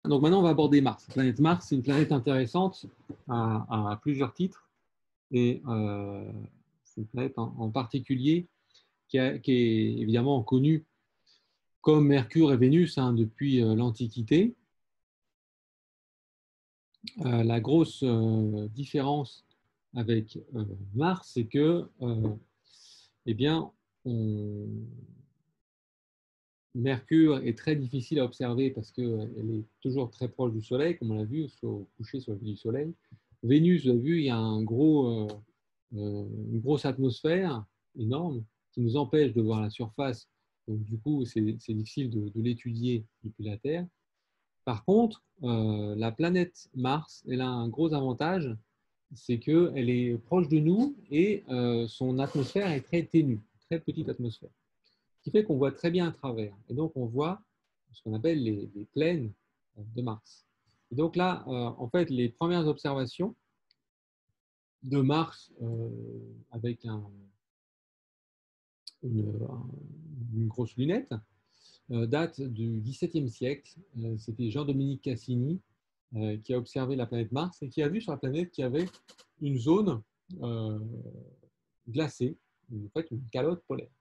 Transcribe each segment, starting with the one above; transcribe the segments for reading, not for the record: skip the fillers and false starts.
Donc maintenant, on va aborder Mars. La planète Mars, c'est une planète intéressante à plusieurs titres. Et c'est une planète en particulier qui est évidemment connue comme Mercure et Vénus depuis l'Antiquité. La grosse différence avec Mars, c'est que eh bien, Mercure est très difficile à observer parce qu'elle est toujours très proche du Soleil, comme on l'a vu, soit au coucher, soit au lever du Soleil. Vénus, vous avez vu, il y a une grosse atmosphère énorme qui nous empêche de voir la surface. Donc, du coup, c'est difficile de l'étudier depuis la Terre. Par contre, la planète Mars, elle a un gros avantage, c'est qu'elle est proche de nous et son atmosphère est très ténue, très petite atmosphère, ce qui fait qu'on voit très bien à travers. Et donc, on voit ce qu'on appelle les plaines de Mars. Et donc là, en fait, les premières observations de Mars avec une grosse lunette date du XVIIe siècle. C'était Jean-Dominique Cassini qui a observé la planète Mars et qui a vu sur la planète qu'il y avait une zone glacée, en fait une calotte polaire.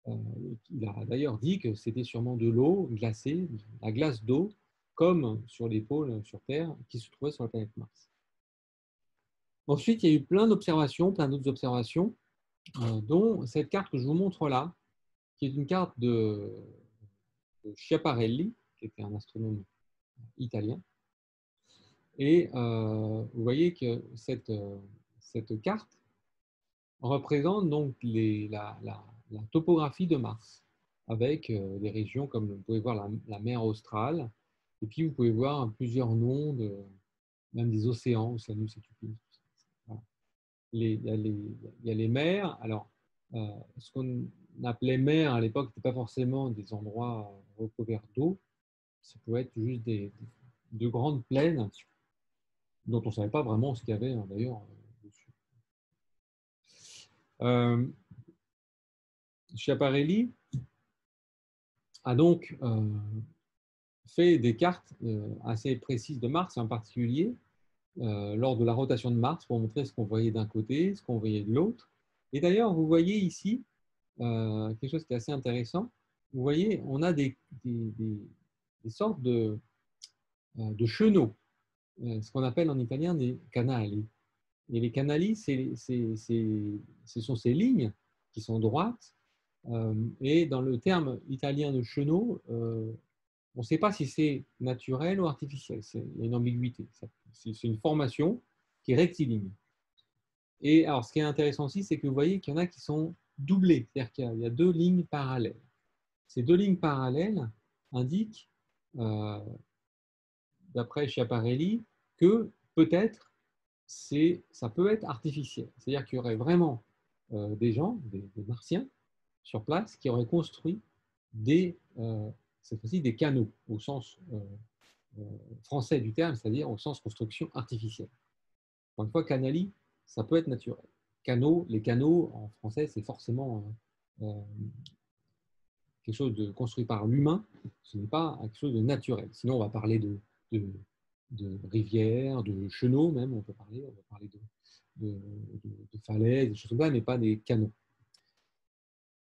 Il a d'ailleurs dit que c'était sûrement de l'eau glacée, la glace d'eau, comme sur les pôles sur Terre, qui se trouvait sur la planète Mars. Ensuite, il y a eu plein d'observations, plein d'autres observations, dont cette carte que je vous montre là, qui est une carte de Schiaparelli, qui était un astronome italien. Et vous voyez que cette carte représente donc la topographie de Mars, avec des régions comme vous pouvez voir la mer Australe, et puis vous pouvez voir plusieurs noms, même des océans, Oceanus et Cupidus. Voilà. Il y a les mers. Alors, ce qu'on appelait mer à l'époque n'était pas forcément des endroits recouverts d'eau, ça pouvait être juste de grandes plaines dont on ne savait pas vraiment ce qu'il y avait d'ailleurs dessus. Schiaparelli a donc fait des cartes assez précises de Mars, en particulier lors de la rotation de Mars, pour montrer ce qu'on voyait d'un côté, ce qu'on voyait de l'autre. Et d'ailleurs, vous voyez ici quelque chose qui est assez intéressant. Vous voyez, on a des sortes de chenaux, ce qu'on appelle en italien des canali. Et les canali, ce sont ces lignes qui sont droites. Et dans le terme italien de chenaux, on ne sait pas si c'est naturel ou artificiel. Il y a une ambiguïté. C'est une formation qui est rectiligne. Et alors, ce qui est intéressant aussi, c'est que vous voyez qu'il y en a qui sont doublés, c'est-à-dire qu'il y a deux lignes parallèles. Ces deux lignes parallèles indiquent, d'après Schiaparelli, que peut-être ça peut être artificiel. C'est-à-dire qu'il y aurait vraiment des gens, des martiens, sur place, qui auraient construit cette fois-ci des canaux, au sens français du terme, c'est-à-dire au sens construction artificielle. Encore une fois, canali, ça peut être naturel. Les canaux, en français, c'est forcément quelque chose de construit par l'humain, ce n'est pas quelque chose de naturel. Sinon, on va parler de rivières, de chenaux même, on va parler de falaises, des choses comme ça, mais pas des canaux.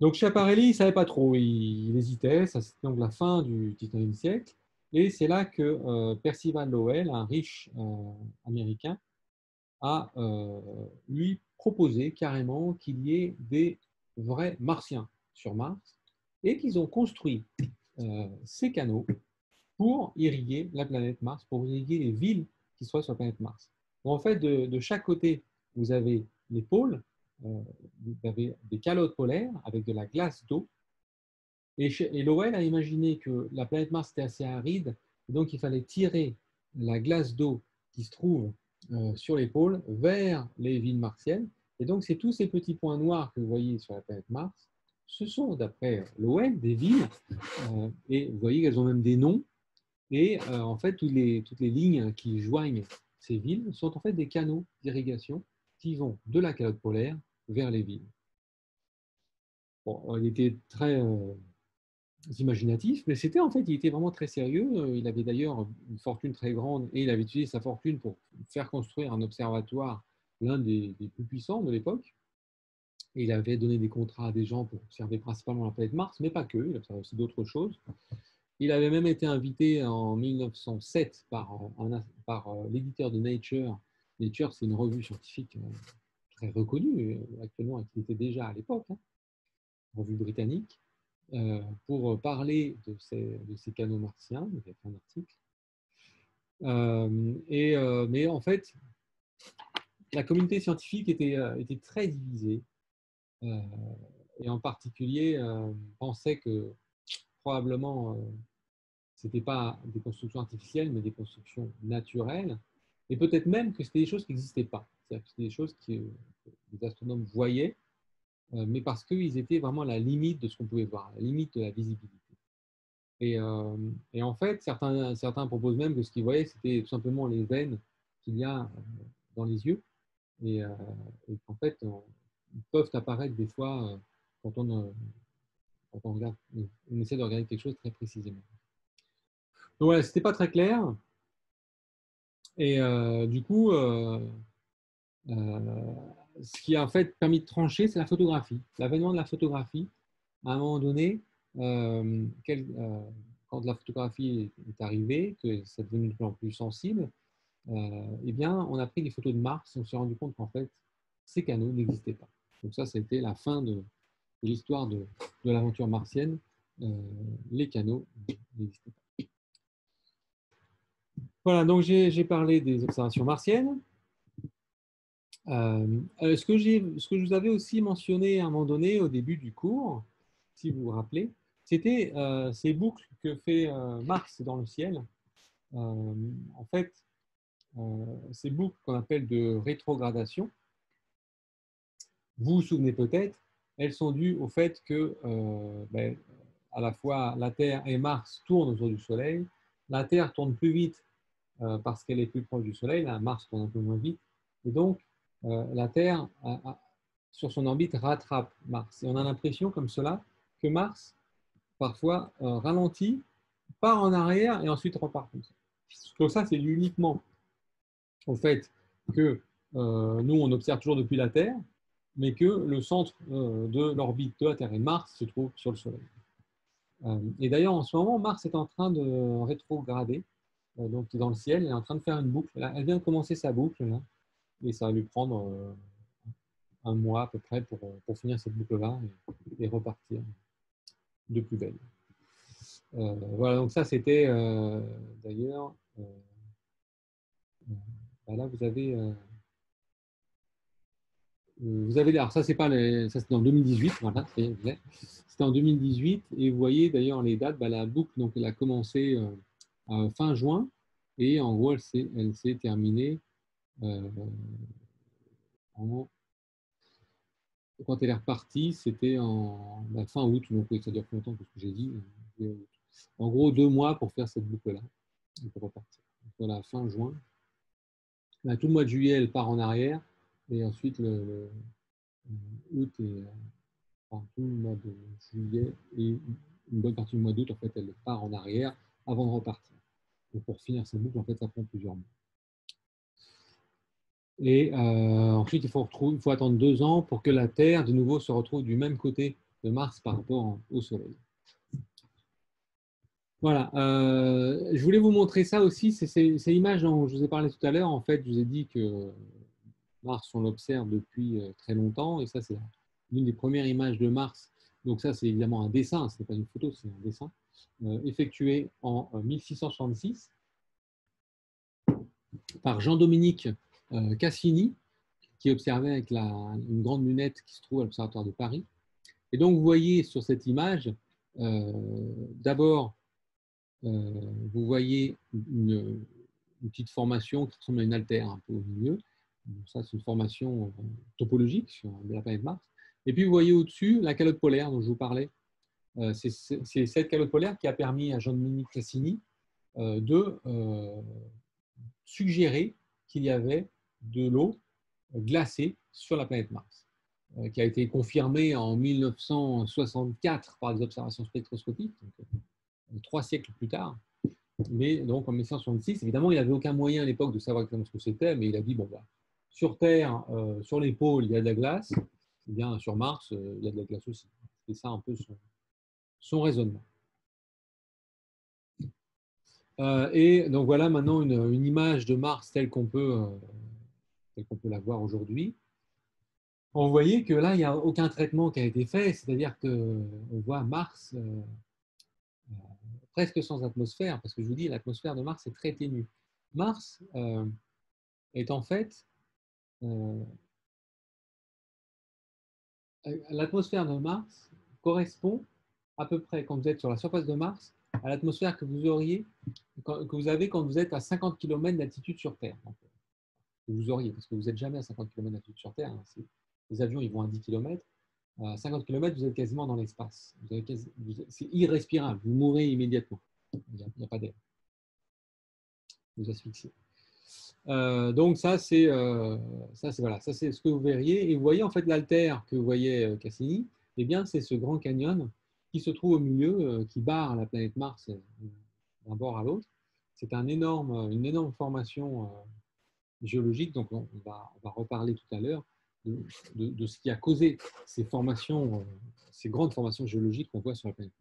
Donc Schiaparelli, il ne savait pas trop, il hésitait, ça c'était donc la fin du XIXe siècle, et c'est là que Percival Lowell, un riche américain, a lui proposé carrément qu'il y ait des vrais martiens sur Mars, et qu'ils ont construit ces canaux pour irriguer la planète Mars, pour irriguer les villes qui soient sur la planète Mars. Donc, en fait, de chaque côté, vous avez les pôles, vous avez des calottes polaires avec de la glace d'eau. Et Lowell a imaginé que la planète Mars était assez aride, et donc il fallait tirer la glace d'eau qui se trouve sur les pôles vers les villes martiennes. Et donc, c'est tous ces petits points noirs que vous voyez sur la planète Mars. Ce sont, d'après Lowell, des villes. Et vous voyez qu'elles ont même des noms. Et en fait, toutes les lignes qui joignent ces villes sont en fait des canaux d'irrigation qui vont de la calotte polaire vers les villes. Bon, il était très imaginatif, mais c'était en fait, il était vraiment très sérieux. Il avait d'ailleurs une fortune très grande et il avait utilisé sa fortune pour faire construire un observatoire, l'un des plus puissants de l'époque. Et il avait donné des contrats à des gens pour observer principalement la planète Mars, mais pas que, il observait aussi d'autres choses. Il avait même été invité en 1907 par l'éditeur de Nature. Nature, c'est une revue scientifique très reconnue actuellement et qui était déjà à l'époque, hein, revue britannique, pour parler de ces canaux martiens. Il avait fait un article. Mais en fait, la communauté scientifique était très divisée et en particulier pensait que probablement ce n'était pas des constructions artificielles, mais des constructions naturelles, et peut-être même que c'était des choses qui n'existaient pas. C'est-à-dire que c'était des choses que les astronomes voyaient, mais parce qu'ils étaient vraiment à la limite de ce qu'on pouvait voir, à la limite de la visibilité. Et en fait, certains proposent même que ce qu'ils voyaient, c'était tout simplement les veines qu'il y a dans les yeux, et, et qu'en fait, ils peuvent apparaître des fois quand on regarde, on essaie de regarder quelque chose très précisément. Donc voilà, c'était pas très clair. Et du coup, ce qui a en fait permis de trancher, c'est la photographie. L'avènement de la photographie, à un moment donné, quand la photographie est arrivée, que ça devenait de plus en plus sensible, eh bien, on a pris des photos de Mars et on s'est rendu compte qu'en fait, ces canaux n'existaient pas. Donc ça a été la fin de l'histoire de l'aventure martienne. Les canaux n'existaient pas. Voilà, donc j'ai parlé des observations martiennes. Ce que je vous avais aussi mentionné à un moment donné au début du cours, si vous vous rappelez, c'était ces boucles que fait Mars dans le ciel. En fait, ces boucles qu'on appelle de rétrogradation, vous vous souvenez peut-être, elles sont dues au fait que à la fois la Terre et Mars tournent autour du Soleil. La Terre tourne plus vite parce qu'elle est plus proche du Soleil, la Mars tourne un peu moins vite. Et donc, la Terre, sur son orbite, rattrape Mars. Et on a l'impression, comme cela, que Mars, parfois, ralentit, part en arrière et ensuite repart comme ça. Donc ça, c'est uniquement au fait que nous, on observe toujours depuis la Terre, mais que le centre de l'orbite de la Terre et Mars se trouve sur le Soleil. Et d'ailleurs, en ce moment, Mars est en train de rétrograder, donc dans le ciel, elle est en train de faire une boucle. Là, elle vient de commencer sa boucle, là, et ça va lui prendre un mois à peu près pour finir cette boucle-là et repartir de plus belle. Voilà, donc ça c'était d'ailleurs, là vous avez, alors ça c'est pas ça c'était en 2018, voilà, c'était en 2018 et vous voyez d'ailleurs les dates, la boucle donc elle a commencé fin juin et en gros elle s'est terminée en, quand elle est repartie, c'était en fin août, donc oui, ça dure plus longtemps que ce que j'ai dit. En gros, 2 mois pour faire cette boucle-là, pour repartir. Donc, voilà, fin juin. Là, tout le mois de juillet, elle part en arrière, et ensuite le août et enfin, tout le mois de juillet et une bonne partie du mois d'août, en fait, elle part en arrière avant de repartir. Donc, pour finir cette boucle, en fait, ça prend plusieurs mois. Et ensuite, il faut attendre 2 ans pour que la Terre, de nouveau, se retrouve du même côté de Mars par rapport au Soleil. Voilà, je voulais vous montrer ça aussi, c'est ces images dont je vous ai parlé tout à l'heure. En fait, je vous ai dit que Mars, on l'observe depuis très longtemps, et ça, c'est l'une des premières images de Mars. Donc ça, c'est évidemment un dessin, ce n'est pas une photo, c'est un dessin, effectué en 1666 par Jean-Dominique Cassini, qui observait avec une grande lunette qui se trouve à l'Observatoire de Paris. Et donc, vous voyez sur cette image, d'abord, vous voyez une petite formation qui ressemble à une altère un peu au milieu. Donc ça, c'est une formation topologique sur la planète Mars. Et puis, vous voyez au-dessus la calotte polaire dont je vous parlais. C'est cette calotte polaire qui a permis à Jean-Dominique Cassini de suggérer qu'il y avait de l'eau glacée sur la planète Mars. qui a été confirmée en 1964 par des observations spectroscopiques, donc, 3 siècles plus tard. Mais donc en 1966, évidemment, il n'avait aucun moyen à l'époque de savoir exactement ce que c'était, mais il a dit, bon, bah, sur Terre, sur les pôles, il y a de la glace, et bien sur Mars, il y a de la glace aussi. C'est ça un peu son raisonnement. Et donc voilà maintenant une image de Mars telle qu'on peut la voir aujourd'hui. Vous voyez que là, il n'y a aucun traitement qui a été fait, c'est-à-dire qu'on voit Mars presque sans atmosphère, parce que je vous dis, l'atmosphère de Mars est très ténue. Mars est en fait, l'atmosphère de Mars correspond à peu près, quand vous êtes sur la surface de Mars, à l'atmosphère que vous avez quand vous êtes à 50 km d'altitude sur Terre. Donc, que vous auriez, parce que vous n'êtes jamais à 50 km d'altitude sur Terre. Hein. Les avions, ils vont à 10 km. À 50 km, vous êtes quasiment dans l'espace. C'est irrespirable. Vous mourrez immédiatement. Il n'y a pas d'air. Vous asphyxiez. Donc ça, c'est voilà, ça c'est ce que vous verriez. Et vous voyez en fait l'altère que vous voyez Cassini. Eh bien, c'est ce grand canyon qui se trouve au milieu, qui barre la planète Mars d'un bord à l'autre. C'est une énorme formation géologique. Donc, on va reparler tout à l'heure de ce qui a causé ces formations, ces grandes formations géologiques qu'on voit sur la planète.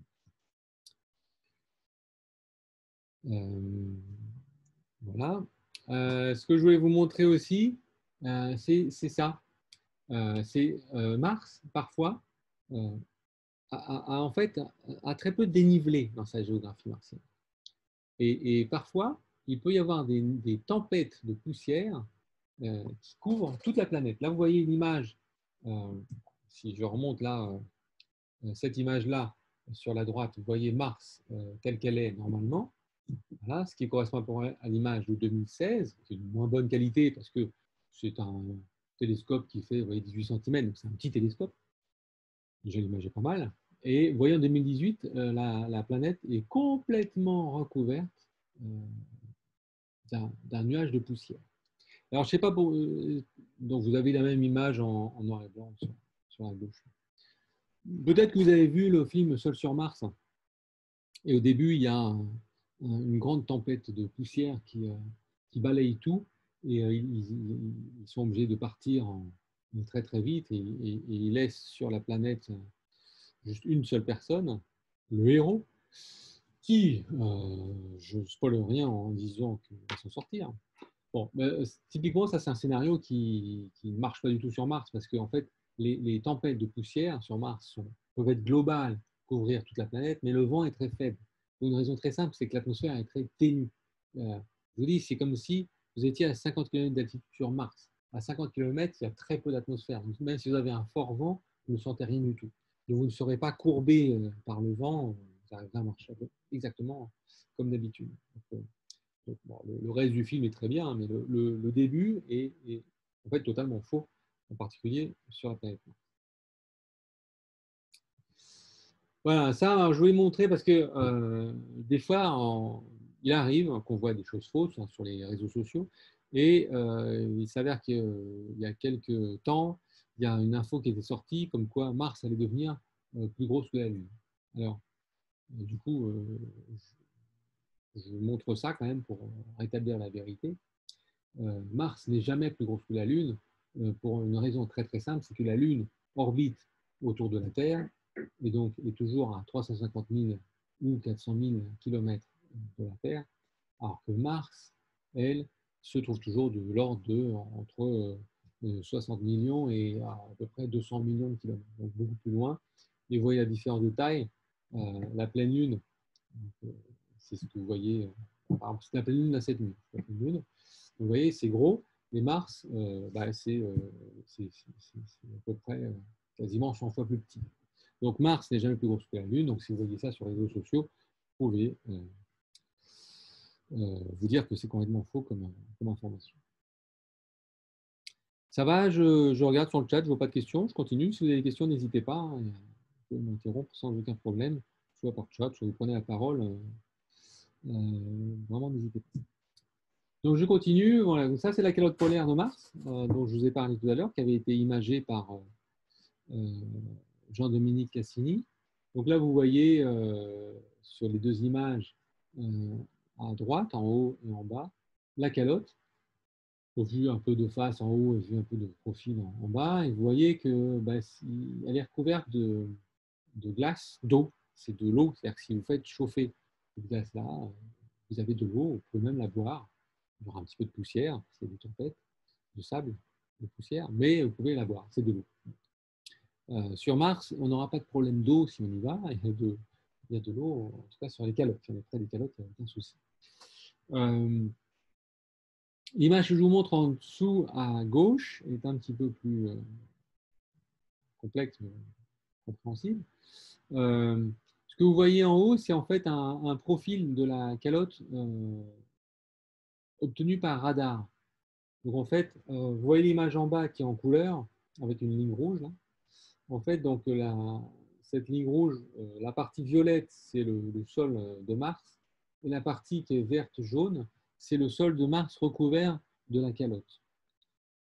Voilà. Ce que je voulais vous montrer aussi, c'est ça. C'est Mars, parfois, en fait, a très peu de dénivelé dans sa géographie martienne. Et parfois, il peut y avoir des tempêtes de poussière qui couvrent toute la planète. Là, vous voyez une image, si je remonte là, cette image-là, sur la droite, vous voyez Mars telle qu'elle est normalement. Voilà, ce qui correspond à l'image de 2016, qui est de moins bonne qualité parce que c'est un télescope qui fait, vous voyez, 18 cm, donc c'est un petit télescope. Déjà, l'image est pas mal. Et vous voyez, en 2018, la planète est complètement recouverte d'un nuage de poussière. Alors, je ne sais pas, donc vous avez la même image en noir et blanc sur la gauche. Peut-être que vous avez vu le film Seul sur Mars. Et au début, il y a une grande tempête de poussière qui balaye tout. Et ils sont obligés de partir très très vite. Et ils laissent sur la planète juste une seule personne, le héros, qui, je ne spoil rien en disant qu'il va s'en sortir. Bon, typiquement, ça c'est un scénario qui ne marche pas du tout sur Mars parce qu'en fait, les tempêtes de poussière sur Mars peuvent être globales, couvrir toute la planète, mais le vent est très faible. Pour une raison très simple, c'est que l'atmosphère est très ténue. Je vous dis, c'est comme si vous étiez à 50 km d'altitude sur Mars. À 50 km, il y a très peu d'atmosphère. Même si vous avez un fort vent, vous ne sentez rien du tout. Donc vous ne serez pas courbé par le vent, vous arriverez à marcher exactement comme d'habitude. Donc, bon, le reste du film est très bien, mais le début est en fait totalement faux, en particulier sur la planète Mars. Voilà, ça, je voulais montrer parce que des fois, il arrive qu'on voit des choses fausses sur les réseaux sociaux et il s'avère qu'il y a quelques temps, il y a une info qui était sortie comme quoi Mars allait devenir plus grosse que la Lune. Alors, du coup, je montre ça quand même pour rétablir la vérité. Mars n'est jamais plus grosse que la Lune pour une raison très très simple, c'est que la Lune orbite autour de la Terre et donc est toujours à 350 000 ou 400 000 km de la Terre, alors que Mars, elle, se trouve toujours de l'ordre de entre 60 millions et à peu près 200 millions de kilomètres, donc beaucoup plus loin. Et vous voyez la différence de taille. La pleine Lune, c'est ce que vous voyez, par exemple, c'est la pleine Lune la 7 nuits. La pleine Lune, vous voyez, c'est gros, mais Mars, c'est à peu près quasiment 100 fois plus petit. Donc Mars n'est jamais plus gros que la Lune, donc si vous voyez ça sur les réseaux sociaux, vous pouvez vous dire que c'est complètement faux comme information. Ça va, je regarde sur le chat, je ne vois pas de questions, je continue. Si vous avez des questions, n'hésitez pas, hein, vous pouvez m'interrompre sans aucun problème, soit par chat, soit vous prenez la parole. Vraiment, n'hésitez pas. Donc je continue. Voilà. Donc, ça, c'est la calotte polaire de Mars, dont je vous ai parlé tout à l'heure, qui avait été imagée par Jean-Dominique Cassini. Donc là, vous voyez sur les deux images à droite, en haut et en bas, la calotte, vue un peu de face en haut et vue un peu de profil en bas. Et vous voyez que elle est recouverte de glace, d'eau. C'est de l'eau, c'est-à-dire que si vous faites chauffer cette glace-là, vous avez de l'eau, vous pouvez même la boire. Il y aura un petit peu de poussière, c'est des tempêtes, de sable, de poussière, mais vous pouvez la boire, c'est de l'eau. Sur Mars, on n'aura pas de problème d'eau si on y va. Il y a de l'eau, en tout cas sur les calottes. Si on est près des calottes, il n'y a aucun souci. L'image que je vous montre en dessous à gauche est un petit peu plus complexe, mais compréhensible. Ce que vous voyez en haut, c'est en fait un profil de la calotte obtenu par radar. Donc en fait, vous voyez l'image en bas qui est en couleur avec une ligne rouge. Là. En fait, donc cette ligne rouge, la partie violette, c'est le sol de Mars, et la partie qui est verte-jaune, c'est le sol de Mars recouvert de la calotte.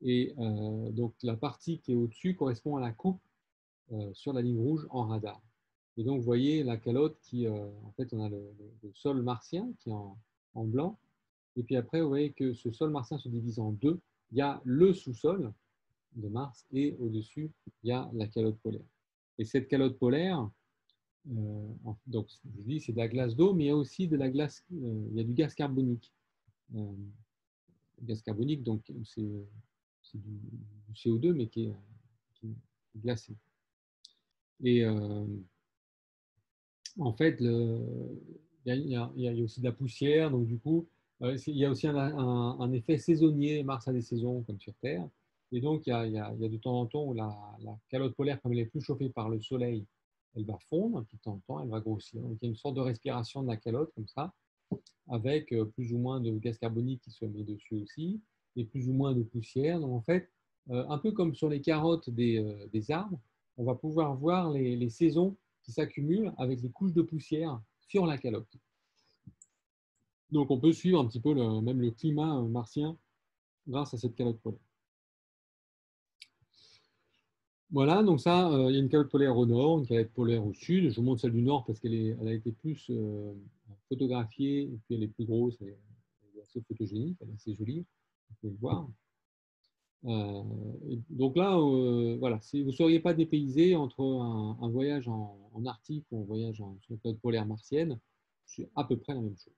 Et donc la partie qui est au-dessus correspond à la coupe sur la ligne rouge en radar. Et donc vous voyez la calotte qui, en fait, on a le sol martien qui est en blanc, et puis après vous voyez que ce sol martien se divise en deux. Il y a le sous-sol de Mars et au-dessus, il y a la calotte polaire. Et cette calotte polaire, donc je dis c'est de la glace d'eau, mais il y a aussi de la glace, il y a du gaz carbonique. Gaz carbonique, donc c'est du CO2, mais qui est glacé. Et en fait, il y a aussi de la poussière, donc du coup, il y a aussi un effet saisonnier. Mars a des saisons comme sur Terre. Et donc, il y a de temps en temps où la calotte polaire, comme elle est plus chauffée par le soleil, elle va fondre, puis de temps en temps, elle va grossir. Donc, il y a une sorte de respiration de la calotte, comme ça, avec plus ou moins de gaz carbonique qui se met dessus aussi, et plus ou moins de poussière. Donc, en fait, un peu comme sur les carottes des arbres, on va pouvoir voir les saisons qui s'accumulent avec les couches de poussière sur la calotte. Donc, on peut suivre un petit peu même le climat martien grâce à cette calotte polaire. Voilà, donc ça, il y a une calotte polaire au nord, une calotte polaire au sud. Je vous montre celle du nord parce qu'elle a été plus photographiée, et puis elle est plus grosse, elle est assez photogénique, elle est assez jolie, vous pouvez le voir. Donc là, voilà, vous ne seriez pas dépaysé entre un voyage en Arctique ou un voyage sur la calotte polaire martienne, c'est à peu près la même chose.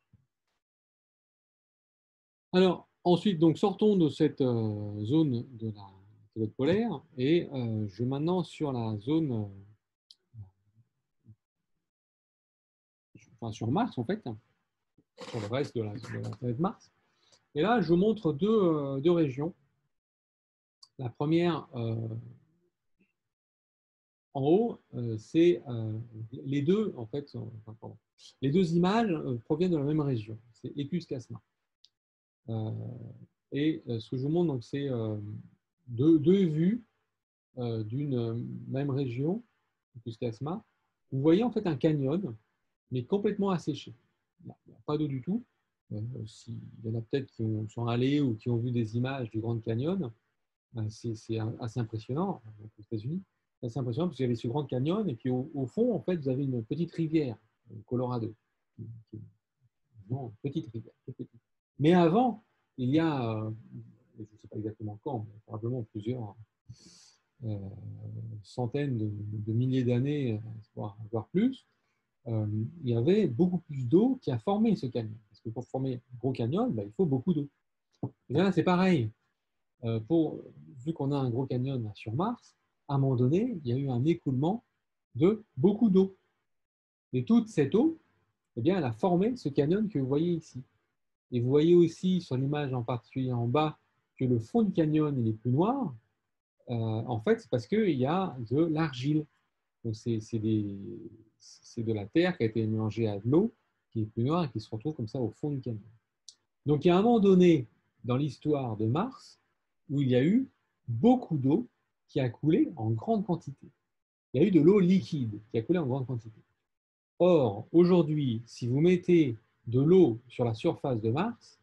Alors, ensuite, donc, sortons de cette zone de la calotte polaire et je vais maintenant sur la zone, enfin sur Mars en fait, sur le reste de la planète Mars. Et là, je vous montre deux régions. La première, en haut, c'est les deux, en fait, les deux images proviennent de la même région. C'est Epus-Casma. Et ce que je vous montre, c'est deux vues d'une même région, Epus-Casma. Vous voyez en fait un canyon, mais complètement asséché. Il n'y a pas d'eau du tout. Il y en a peut-être qui sont allés ou qui ont vu des images du Grand Canyon, c'est assez impressionnant aux États-Unis. C'est assez impressionnant parce qu'il y avait ce Grand Canyon et puis au fond, en fait, vous avez une petite rivière, le Colorado. Non, petite rivière, toute petite. Mais avant, il y a, je ne sais pas exactement quand, mais probablement plusieurs centaines de milliers d'années, voire plus, il y avait beaucoup plus d'eau qui a formé ce canyon. Parce que pour former un gros canyon, il faut beaucoup d'eau. Et là, c'est pareil. Vu qu'on a un gros canyon sur Mars, à un moment donné, il y a eu un écoulement de beaucoup d'eau. Et toute cette eau, eh bien, elle a formé ce canyon que vous voyez ici. Et vous voyez aussi sur l'image en particulier en bas que le fond du canyon il est plus noir. En fait, c'est parce qu'il y a de l'argile. Donc, c'est de la terre qui a été mélangée à de l'eau, qui est plus noire et qui se retrouve comme ça au fond du canyon. Donc, il y a un moment donné dans l'histoire de Mars où il y a eu beaucoup d'eau qui a coulé en grande quantité. Il y a eu de l'eau liquide qui a coulé en grande quantité. Or, aujourd'hui, si vous mettez de l'eau sur la surface de Mars,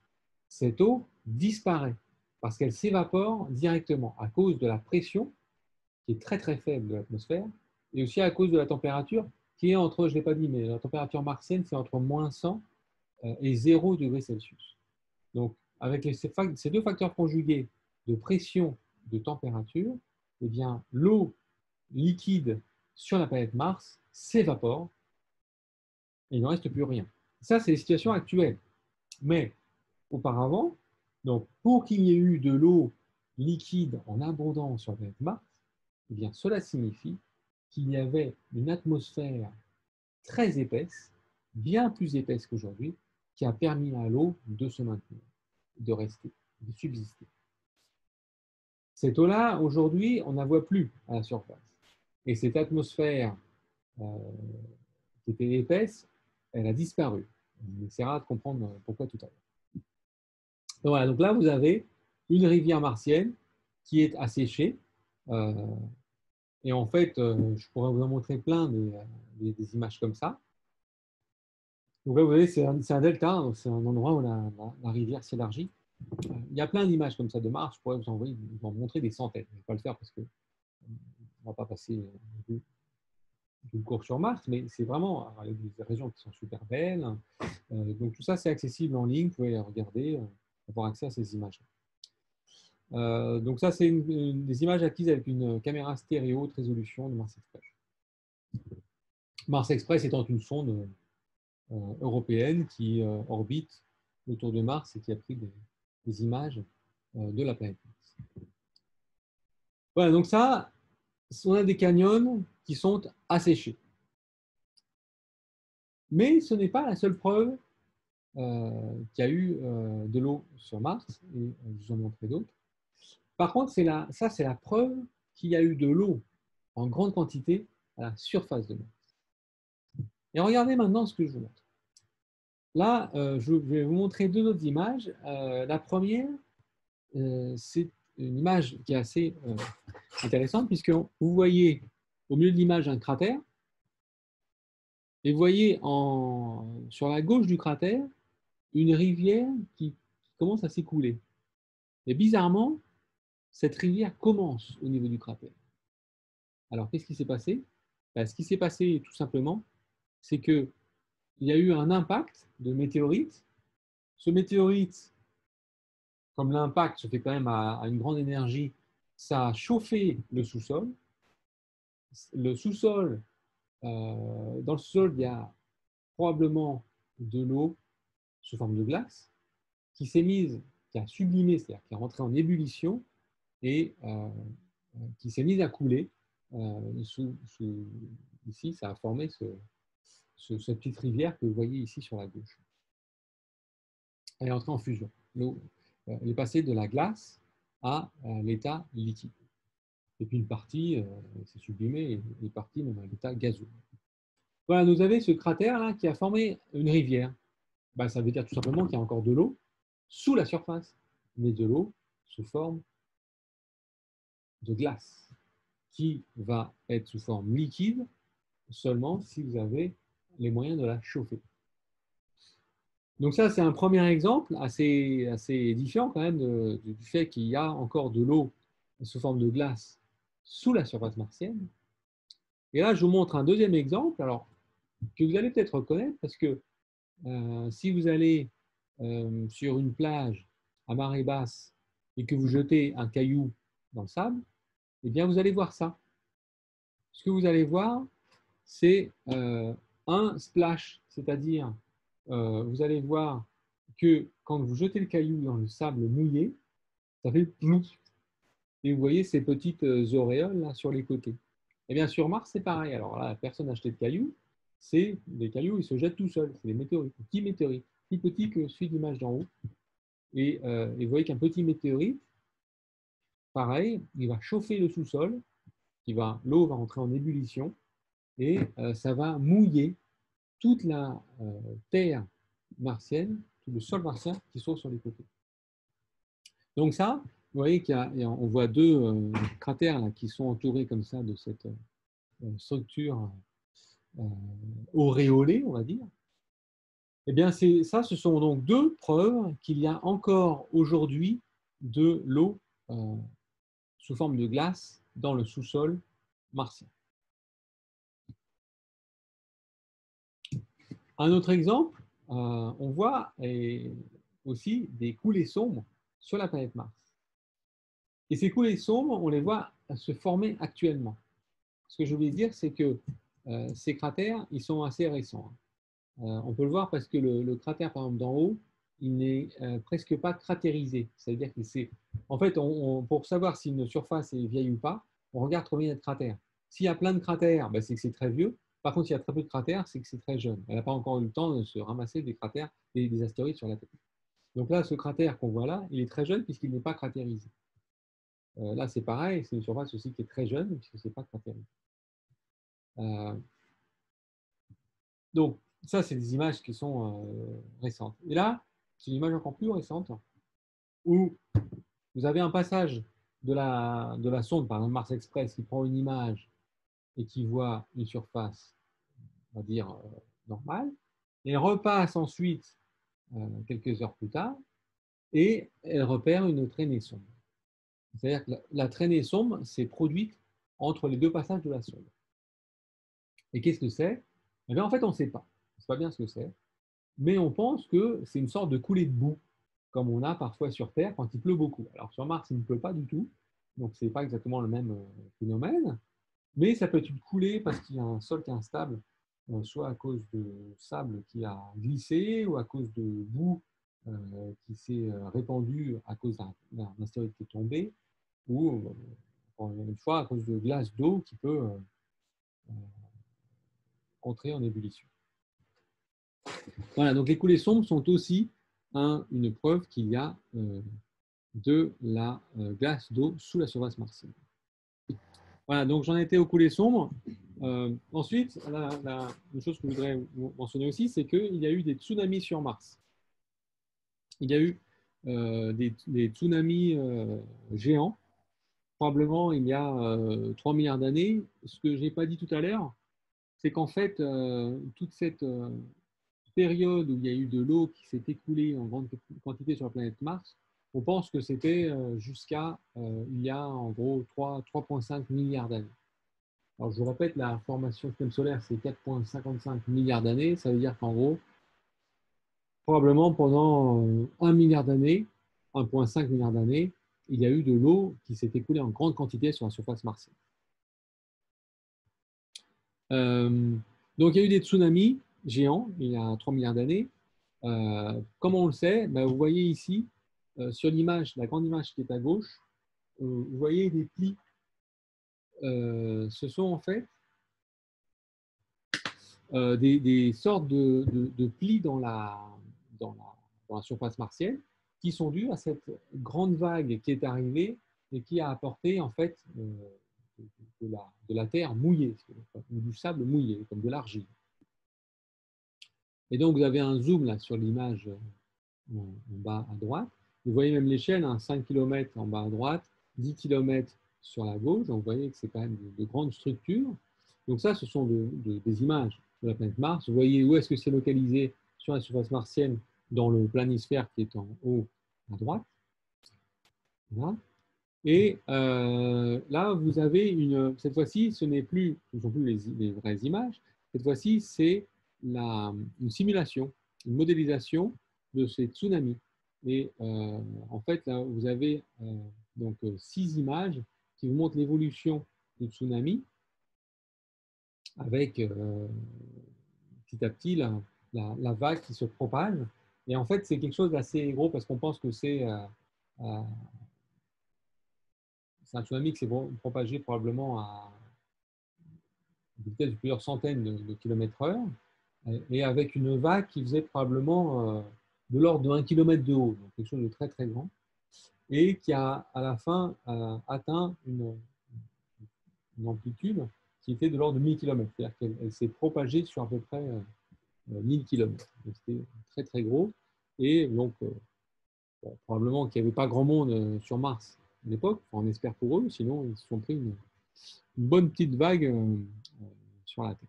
cette eau disparaît parce qu'elle s'évapore directement à cause de la pression qui est très très faible de l'atmosphère, et aussi à cause de la température qui est entre, je ne l'ai pas dit, mais la température martienne, c'est entre -100 et 0 degrés Celsius. Donc, avec ces deux facteurs conjugués de pression, de température, eh bien, l'eau liquide sur la planète Mars s'évapore et il ne reste plus rien. Ça, c'est les situations actuelles. Mais auparavant, donc, pour qu'il y ait eu de l'eau liquide en abondance sur la planète Mars, eh bien, cela signifie qu'il y avait une atmosphère très épaisse, bien plus épaisse qu'aujourd'hui, qui a permis à l'eau de se maintenir, de rester, de subsister. Cette eau-là, aujourd'hui, on ne la voit plus à la surface. Et cette atmosphère qui était épaisse, elle a disparu. On essaiera de comprendre pourquoi tout à l'heure. Donc, voilà, donc là, vous avez une rivière martienne qui est asséchée. Et en fait, je pourrais vous en montrer plein des images comme ça. Donc là, vous voyez, c'est un delta, c'est un endroit où la rivière s'élargit. Il y a plein d'images comme ça de Mars. Je pourrais vous en montrer des centaines. Je ne vais pas le faire parce qu'on ne va pas passer une course sur Mars, mais c'est vraiment des régions qui sont super belles. Donc tout ça, c'est accessible en ligne. Vous pouvez les regarder, avoir accès à ces images. Donc ça, c'est des images acquises avec une caméra stéréo haute résolution de Mars Express. Mars Express étant une sonde européenne qui orbite autour de Mars et qui a pris des images de la planète Mars. Voilà, donc ça, on a des canyons qui sont asséchés. Mais ce n'est pas la seule preuve qu'il y a eu de l'eau sur Mars, et je vous en montrerai d'autres. Par contre, ça, c'est la preuve qu'il y a eu de l'eau en grande quantité à la surface de Mars. Et regardez maintenant ce que je vous montre. Là, je vais vous montrer deux autres images. La première, c'est une image qui est assez intéressante, puisque vous voyez au milieu de l'image un cratère, et vous voyez sur la gauche du cratère une rivière qui commence à s'écouler. Et bizarrement, cette rivière commence au niveau du cratère. Alors, qu'est-ce qui s'est passé? Ce qui s'est passé, tout simplement, c'est qu'il y a eu un impact de météorite. Ce météorite, comme l'impact se fait quand même à une grande énergie, ça a chauffé le sous-sol. Le sous-sol, dans le sous-sol, il y a probablement de l'eau sous forme de glace qui s'est mise, qui a sublimé, c'est-à-dire qui est rentrée en ébullition et qui s'est mise à couler. Ici, ça a formé cette petite rivière que vous voyez ici sur la gauche. Elle est entrée en fusion. L'eau est passée de la glace à l'état liquide. Et puis une partie s'est sublimée et une partie même à l'état gazeux. Voilà, vous avez ce cratère-là qui a formé une rivière. Ça veut dire tout simplement qu'il y a encore de l'eau sous la surface, mais de l'eau sous forme de glace, qui va être sous forme liquide seulement si vous avez les moyens de la chauffer. Donc ça, c'est un premier exemple assez différent quand même du fait qu'il y a encore de l'eau sous forme de glace sous la surface martienne. Et là, je vous montre un deuxième exemple, alors, que vous allez peut-être reconnaître, parce que si vous allez sur une plage à marée basse et que vous jetez un caillou dans le sable, eh bien, vous allez voir ça. Ce que vous allez voir, c'est un splash, c'est-à-dire vous allez voir que quand vous jetez le caillou dans le sable mouillé, ça fait plouf. Et vous voyez ces petites auréoles là, sur les côtés. Et bien sur Mars, c'est pareil. Alors là, personne n'a acheté de cailloux. C'est des cailloux, ils se jettent tout seuls. C'est des météorites, des petits météorites, plus petits que celui de l'image d'en haut. Et vous voyez qu'un petit météorite, pareil, il va chauffer le sous-sol, l'eau va entrer en ébullition et ça va mouiller toute la terre martienne, tout le sol martien qui sont sur les côtés. Donc ça, vous voyez qu'on voit deux cratères là, qui sont entourés comme ça de cette structure auréolée, on va dire. Eh bien, ça, ce sont donc deux preuves qu'il y a encore aujourd'hui de l'eau sous forme de glace dans le sous-sol martien. Un autre exemple, on voit aussi des coulées sombres sur la planète Mars. Et ces coulées sombres, on les voit se former actuellement. Ce que je voulais dire, c'est que ces cratères, ils sont assez récents. On peut le voir parce que le cratère, par exemple, d'en haut, il n'est presque pas cratérisé. C'est-à-dire que c'est… En fait, pour savoir si une surface est vieille ou pas, on regarde combien il y a de cratères. S'il y a plein de cratères, ben, c'est que c'est très vieux. Par contre, s'il y a très peu de cratères, c'est que c'est très jeune. Elle n'a pas encore eu le temps de se ramasser des cratères et des astéroïdes sur la Terre. Donc là, ce cratère qu'on voit là, il est très jeune puisqu'il n'est pas cratérisé. Là, c'est pareil, c'est une surface aussi qui est très jeune puisque ce n'est pas cratérisé. Donc, ça, c'est des images qui sont récentes. Et là, c'est une image encore plus récente où vous avez un passage de la sonde, par exemple Mars Express, qui prend une image et qui voit une surface, on va dire, normale, et repasse ensuite quelques heures plus tard et elle repère une traînée sombre. C'est-à-dire que la traînée sombre s'est produite entre les deux passages de la sonde. Et qu'est-ce que c'est? Eh bien, en fait, on ne sait pas. On ne sait pas bien ce que c'est. Mais on pense que c'est une sorte de coulée de boue, comme on a parfois sur Terre quand il pleut beaucoup. Alors sur Mars, il ne pleut pas du tout, donc ce n'est pas exactement le même phénomène, mais ça peut être une coulée parce qu'il y a un sol qui est instable, soit à cause de sable qui a glissé ou à cause de boue qui s'est répandue à cause d'un astéroïde qui est tombé, ou une fois à cause de glace d'eau qui peut entrer en ébullition. Voilà, donc les coulées sombres sont aussi une preuve qu'il y a de la glace d'eau sous la surface martienne. Voilà, donc j'en étais aux coulées sombres. Ensuite, une chose que je voudrais mentionner aussi, c'est qu'il y a eu des tsunamis sur Mars. Il y a eu des tsunamis géants, probablement il y a 3 milliards d'années. Ce que je n'ai pas dit tout à l'heure, c'est qu'en fait, toute cette période où il y a eu de l'eau qui s'est écoulée en grande quantité sur la planète Mars, on pense que c'était jusqu'à il y a en gros 3,5 milliards d'années. Alors je vous répète, la formation du système solaire, c'est 4,55 milliards d'années. Ça veut dire qu'en gros, probablement pendant 1 milliard d'années, 1,5 milliard d'années, il y a eu de l'eau qui s'est écoulée en grande quantité sur la surface martienne. Donc il y a eu des tsunamis géants il y a 3 milliards d'années. Comment on le sait? Ben, vous voyez ici, sur l'image, la grande image qui est à gauche, vous voyez des plis. Ce sont en fait des sortes de plis dans la surface martienne qui sont dus à cette grande vague qui est arrivée et qui a apporté en fait de la terre mouillée, ou du sable mouillé, comme de l'argile. Et donc vous avez un zoom là sur l'image en bas à droite. Vous voyez même l'échelle, 5 km en bas à droite, 10 km sur la gauche. Donc vous voyez que c'est quand même de grandes structures. Donc ça, ce sont des images de la planète Mars. Vous voyez où est-ce que c'est localisé sur la surface martienne dans le planisphère qui est en haut à droite. Voilà. Et là, vous avez cette fois-ci, ce ne sont plus les vraies images. Cette fois-ci, c'est une simulation, une modélisation de ces tsunamis. Et en fait, là, vous avez donc 6 images qui vous montrent l'évolution du tsunami avec petit à petit la vague qui se propage. Et en fait, c'est quelque chose d'assez gros parce qu'on pense que c'est un tsunami qui s'est propagé probablement à une vitesse de plusieurs centaines de kilomètres heure et avec une vague qui faisait probablement de l'ordre de 1 km de haut, donc quelque chose de très très grand, et qui a à la fin atteint une amplitude qui était de l'ordre de 1000 km, c'est-à-dire qu'elle s'est propagée sur à peu près 1000 km. C'était très très gros, et donc bon, probablement qu'il n'y avait pas grand monde sur Mars à l'époque, on espère pour eux, sinon ils se sont pris une bonne petite vague sur la tête.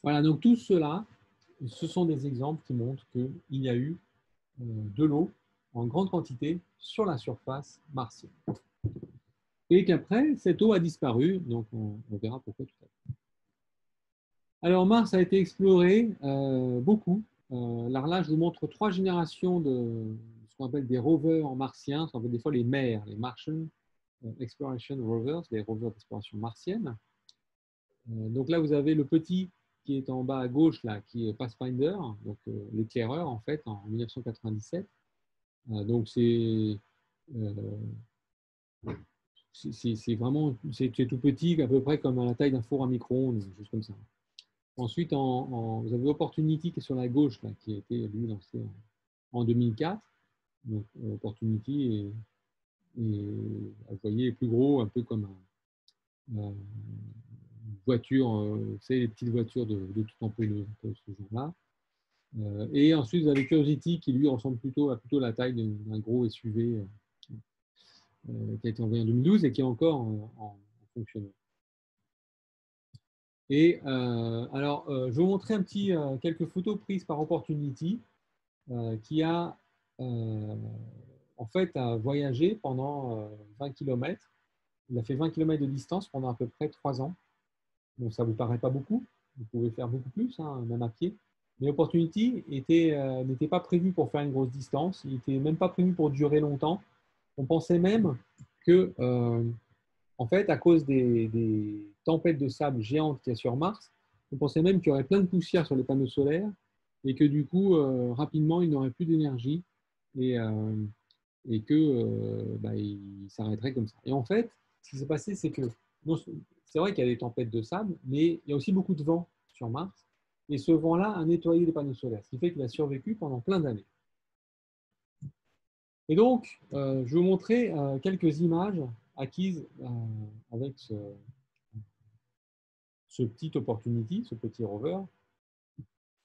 Voilà, donc tout cela, ce sont des exemples qui montrent qu'il y a eu de l'eau en grande quantité sur la surface martienne. et qu'après, cette eau a disparu. Donc, on verra pourquoi tout à l'heure. Alors, Mars a été exploré beaucoup. Alors là, je vous montre 3 générations de ce qu'on appelle des rovers martiens, ce qu'on appelle des fois les MER, les Martian Exploration Rovers, les rovers d'exploration martienne. Donc là, vous avez le petit qui est en bas à gauche, là, qui est Pathfinder, donc l'éclaireur, en fait, en 1997. Donc c'est vraiment c'est tout petit, à peu près comme à la taille d'un four à micro-ondes, juste comme ça. Ensuite, vous avez Opportunity qui est sur la gauche, là, qui a été lui lancé en 2004. Donc, Opportunity vous voyez, est plus gros, un peu comme une voiture, vous savez, les petites voitures de tout empenneux, ce genre-là. Et ensuite, vous avez Curiosity qui, lui, ressemble plutôt à la taille d'un gros SUV qui a été envoyé en 2012 et qui est encore en fonctionnement. Et alors, je vais vous montrer quelques photos prises par Opportunity qui a en fait voyagé pendant 20 km. Il a fait 20 km de distance pendant à peu près 3 ans. Donc, ça ne vous paraît pas beaucoup. Vous pouvez faire beaucoup plus, hein, même à pied. Mais Opportunity n'était pas prévu pour faire une grosse distance. Il n'était même pas prévu pour durer longtemps. On pensait même que, en fait, à cause des tempêtes de sable géantes qu'il y a sur Mars, on pensait même qu'il y aurait plein de poussière sur les panneaux solaires et que du coup, rapidement, il n'aurait plus d'énergie et, et que il s'arrêterait comme ça. Et en fait, ce qui s'est passé, c'est que c'est vrai qu'il y a des tempêtes de sable, mais il y a aussi beaucoup de vent sur Mars. Et ce vent-là a nettoyé les panneaux solaires, ce qui fait qu'il a survécu pendant plein d'années. Et donc, je vais vous montrer quelques images acquises avec ce petit Opportunity, ce petit rover.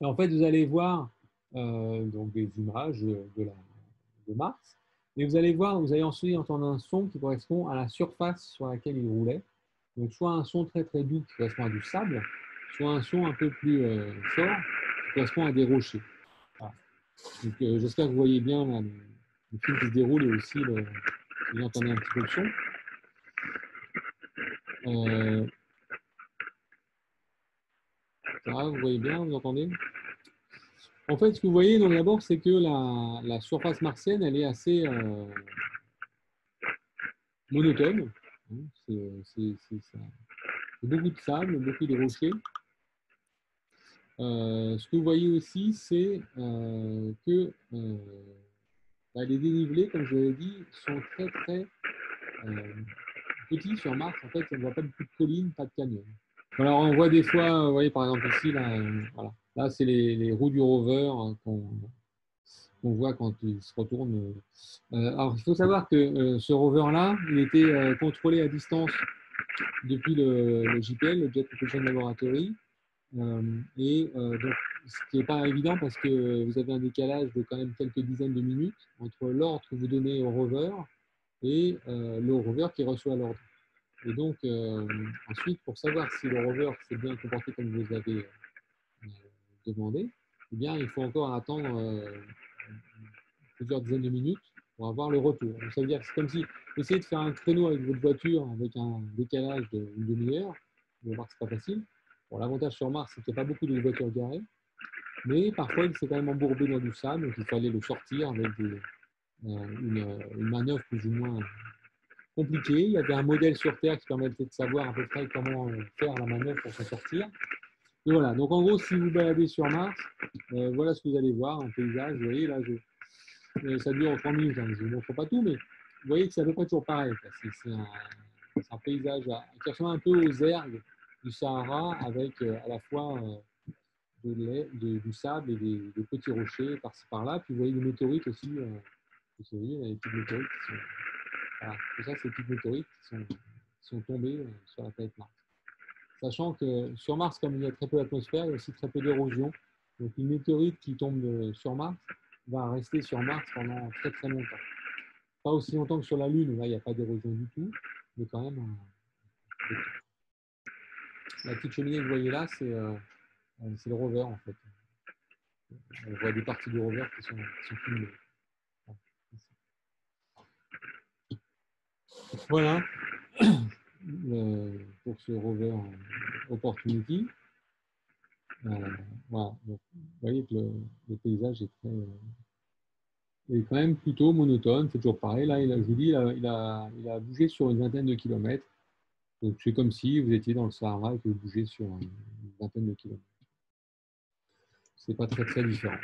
Et en fait, vous allez voir donc des images de Mars. Et vous allez ensuite entendre un son qui correspond à la surface sur laquelle il roulait. Donc, soit un son très très doux qui correspond à du sable, soit un son un peu plus fort qui correspond à des rochers. Voilà. Donc, j'espère que vous voyez bien là, le film qui se déroule et aussi vous entendez un petit peu le son. Ça va, vous voyez bien, vous entendez? En fait, ce que vous voyez d'abord, c'est que la surface martienne, elle est assez monotone. C'est beaucoup de sable, beaucoup de rochers. Ce que vous voyez aussi, c'est que les dénivelés, comme je l'ai dit, sont très très petits sur Mars. En fait, on ne voit pas beaucoup de collines, pas de canyons. Alors, on voit des fois, vous voyez par exemple ici, là, voilà. Là c'est les roues du rover qu'on voit quand il se retourne. Alors, il faut savoir que ce rover-là, il était contrôlé à distance depuis le JPL, le Jet Propulsion Laboratory. Donc, ce qui n'est pas évident parce que vous avez un décalage de quand même quelques dizaines de minutes entre l'ordre que vous donnez au rover et le rover qui reçoit l'ordre. Et donc, ensuite, pour savoir si le rover s'est bien comporté comme vous avez demandé, eh bien, il faut encore attendre plusieurs dizaines de minutes pour avoir le retour. Donc, ça veut dire que c'est comme si vous essayez de faire un créneau avec votre voiture avec un décalage d'une demi-heure. Vous allez voir que ce n'est pas facile. Bon, l'avantage sur Mars, c'est qu'il n'y a pas beaucoup de voitures garées, mais parfois il s'est quand même embourbé dans du sable, donc il fallait le sortir avec une manœuvre plus ou moins compliquée. Il y avait un modèle sur Terre qui permettait de savoir à peu près comment faire la manœuvre pour s'en sortir. Et voilà, donc en gros, si vous baladez sur Mars, voilà ce que vous allez voir, un paysage. Vous voyez, là, ça dure 3 minutes, hein, je ne vous montre pas tout, mais vous voyez que c'est à peu près toujours pareil. C'est un paysage qui ressemble un peu aux ergs du Sahara, avec à la fois du sable et des petits rochers par-ci par-là. Puis vous voyez des météorites aussi. Vous voyez, il y a des petites météorites qui sont. Voilà, tout ça, c'est des petites météorites qui sont tombées sur la planète Mars. Sachant que sur Mars, comme il y a très peu d'atmosphère, il y a aussi très peu d'érosion. Donc une météorite qui tombe sur Mars va rester sur Mars pendant très très longtemps. Pas aussi longtemps que sur la Lune, là il n'y a pas d'érosion du tout, mais quand même. La petite cheminée que vous voyez là, c'est le rover en fait. On voit des parties du rover qui sont filmées. Voilà. pour ce rover Opportunity. Voilà. Donc, vous voyez que le paysage est quand même plutôt monotone. C'est toujours pareil. Là, je vous dis, il a bougé sur une vingtaine de kilomètres. Donc, c'est comme si vous étiez dans le Sahara et que vous bougez sur une vingtaine de kilomètres. C'est pas très, très différent.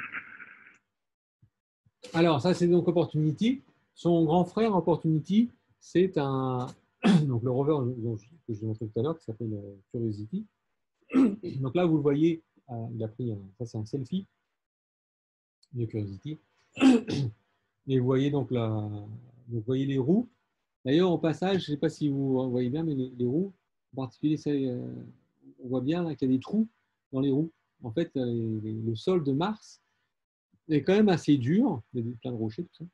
Alors, ça, c'est donc Opportunity. Son grand frère, Opportunity, c'est donc le rover que je vous ai montré tout à l'heure, qui s'appelle Curiosity. Donc là, vous le voyez, il a pris, ça c'est un selfie de Curiosity. Et vous voyez donc vous voyez les roues. D'ailleurs, au passage, je ne sais pas si vous voyez bien, mais les roues, en particulier, on voit bien qu'il y a des trous dans les roues. En fait, le sol de Mars est quand même assez dur. Il y a plein de rochers, tout ça.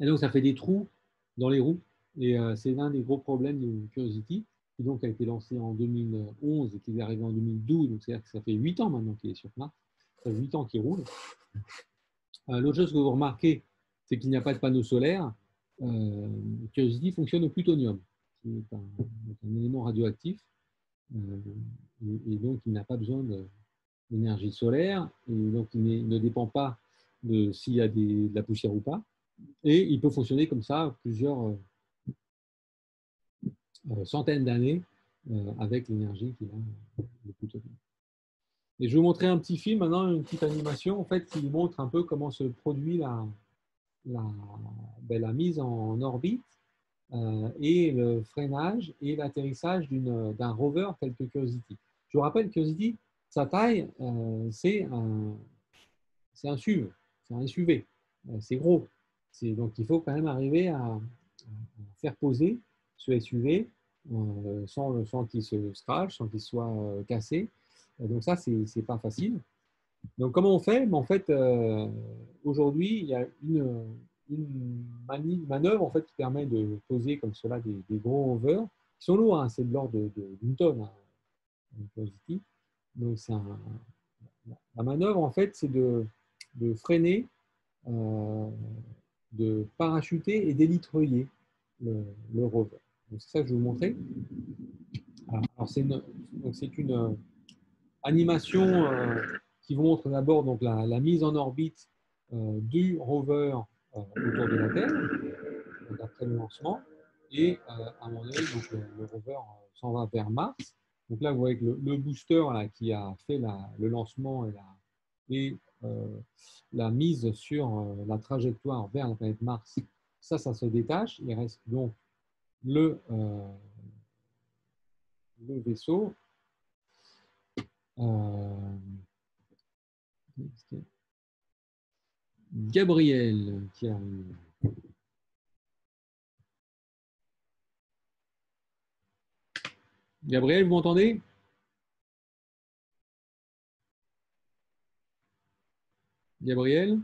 Et donc, ça fait des trous dans les roues. Et c'est l'un des gros problèmes de Curiosity, qui donc a été lancé en 2011 et qui est arrivé en 2012. Donc, c'est-à-dire que ça fait 8 ans maintenant qu'il est sur Mars. Ça fait 8 ans qu'il roule. L'autre chose que vous remarquez, c'est qu'il n'y a pas de panneau solaire. Curiosity fonctionne au plutonium, qui est un élément radioactif. Et donc, il n'a pas besoin d'énergie solaire. Et donc, il ne dépend pas de s'il y a de la poussière ou pas. Et il peut fonctionner comme ça plusieurs centaines d'années avec l'énergie qu'il a de plutonium. Et je vais vous montrer un petit film, maintenant une petite animation en fait, qui montre un peu comment se produit la mise en orbite et le freinage et l'atterrissage d'un rover tel que Curiosity. Je vous rappelle, Curiosity, sa taille, c'est un SUV, c'est un SUV, c'est gros. Donc il faut quand même arriver à faire poser ce SUV sans qu'il se scratch, sans qu'il soit cassé. Donc ça, c'est pas facile. Donc comment on fait? En fait, aujourd'hui, il y a une manœuvre en fait, qui permet de poser comme cela des gros rovers qui sont lourds, hein, c'est de l'ordre d'une tonne, hein, donc la manœuvre en fait, c'est de freiner, de parachuter et d'élitreuiller le rover. C'est ça que je vais vous montrer. Alors c'est une animation qui vous montre d'abord donc la mise en orbite du rover autour de la Terre, donc après le lancement, et à un moment donné, donc, le rover s'en va vers Mars. Donc là, vous voyez que le booster là, qui a fait le lancement et la mise sur la trajectoire vers la planète Mars, ça se détache. Il reste donc le vaisseau. Gabriel qui arrive. Gabriel, vous m'entendez? Gabriel?